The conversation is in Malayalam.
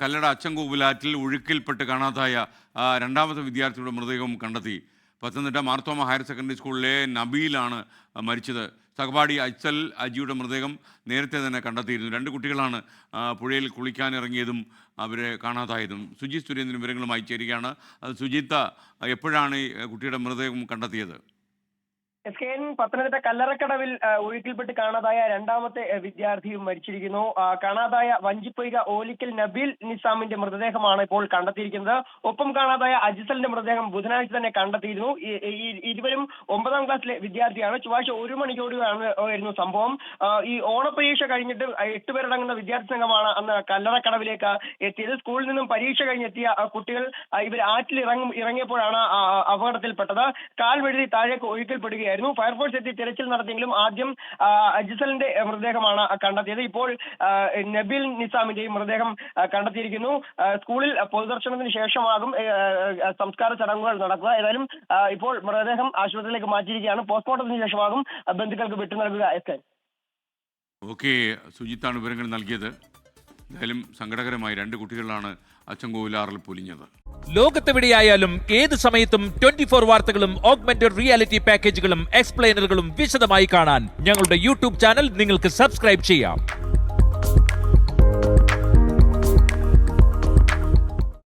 കല്ലട അച്ചൻകോവിലാറ്റിൽ ഒഴുക്കിൽപ്പെട്ട് കാണാതായ രണ്ടാമത്തെ വിദ്യാർത്ഥിയുടെ മൃതദേഹം കണ്ടെത്തി. പത്തനംതിട്ട മാർത്തോമ ഹയർ സെക്കൻഡറി സ്കൂളിലെ നബീലാണ് മരിച്ചത്. സഹപാഠി അജ്സൽ അജിയുടെ മൃതദേഹം നേരത്തെ തന്നെ കണ്ടെത്തിയിരുന്നു. രണ്ട് കുട്ടികളാണ് പുഴയിൽ കുളിക്കാനിറങ്ങിയതും അവരെ കാണാതായതും. സുജിത് സുരേന്ദ്രൻ വിവരങ്ങളുമായി ചേരുകയാണ്. സുജിത്ത്, എപ്പോഴാണ് ഈ കുട്ടിയുടെ മൃതദേഹം കണ്ടെത്തിയത്? SKN പത്തനംതിട്ട കല്ലറക്കടവിൽ ഒഴുക്കിൽപ്പെട്ട് കാണാതായ രണ്ടാമത്തെ വിദ്യാർത്ഥിയും മരിച്ചിരിക്കുന്നു. കാണാതായ വഞ്ചിപ്പൊയ്ക ഓലിക്കൽ നബീൽ നിസാമിന്റെ മൃതദേഹമാണ് ഇപ്പോൾ കണ്ടെത്തിയിരിക്കുന്നത്. ഒപ്പം കാണാതായ അജ്സലിന്റെ മൃതദേഹം ബുധനാഴ്ച തന്നെ കണ്ടെത്തിയിരുന്നു. ഇരുവരും 9ാം ക്ലാസ്സിലെ വിദ്യാർത്ഥിയാണ്. ചൊവ്വാഴ്ച 1 മണിയോടെയായിരുന്നു സംഭവം. ഈ ഓണപരീക്ഷ കഴിഞ്ഞിട്ട് 8 പേരടങ്ങുന്ന വിദ്യാർത്ഥി സംഘമാണ് അന്ന് കല്ലറക്കടവിലേക്ക് എത്തിയത്. സ്കൂളിൽ നിന്നും പരീക്ഷ കഴിഞ്ഞെത്തിയ കുട്ടികൾ ഇവർ ആറ്റിൽ ഇറങ്ങിയപ്പോഴാണ് അപകടത്തിൽപ്പെട്ടത്. കാൽ വഴുതി താഴേക്ക് ഒഴുക്കിൽപ്പെടുകയായിരുന്നു. ഫയർഫോഴ്സ് എത്തി തിരച്ചിൽ നടത്തിയെങ്കിലും ആദ്യം അജ്സലിന്റെ മൃതദേഹമാണ് കണ്ടെത്തിയത്. ഇപ്പോൾ നബീൽ നിസാമിന്റെയും മൃതദേഹം കണ്ടെത്തിയിരിക്കുന്നു. സ്കൂളിൽ പൊതുദർശനത്തിന് ശേഷമാകും സംസ്കാര ചടങ്ങുകൾ നടക്കുക. ഏതായാലും ഇപ്പോൾ മൃതദേഹം ആശുപത്രിയിലേക്ക് മാറ്റിയിരിക്കുകയാണ്. പോസ്റ്റ്മോർട്ടത്തിന് ശേഷമാകും ബന്ധുക്കൾക്ക് വിട്ടു നൽകുക. ഓക്കെ, സുജിത്താണ് വിവരങ്ങൾ നൽകിയത്. എന്തായാലും സങ്കടകരമായി 2 കുട്ടികളാണ് അച്ചൻകോവിലാറിൽ പൊലിഞ്ഞത്. ലോകത്തെവിടെയായാലും ഏത് സമയത്തും 24 വാർത്തകളും ഓഗ്മെന്റഡ് റിയാലിറ്റി പാക്കേജുകളും എക്സ്പ്ലെയിനറുകളും വിശദമായി കാണാൻ ഞങ്ങളുടെ യൂട്യൂബ് ചാനൽ നിങ്ങൾക്ക് സബ്സ്ക്രൈബ് ചെയ്യാം.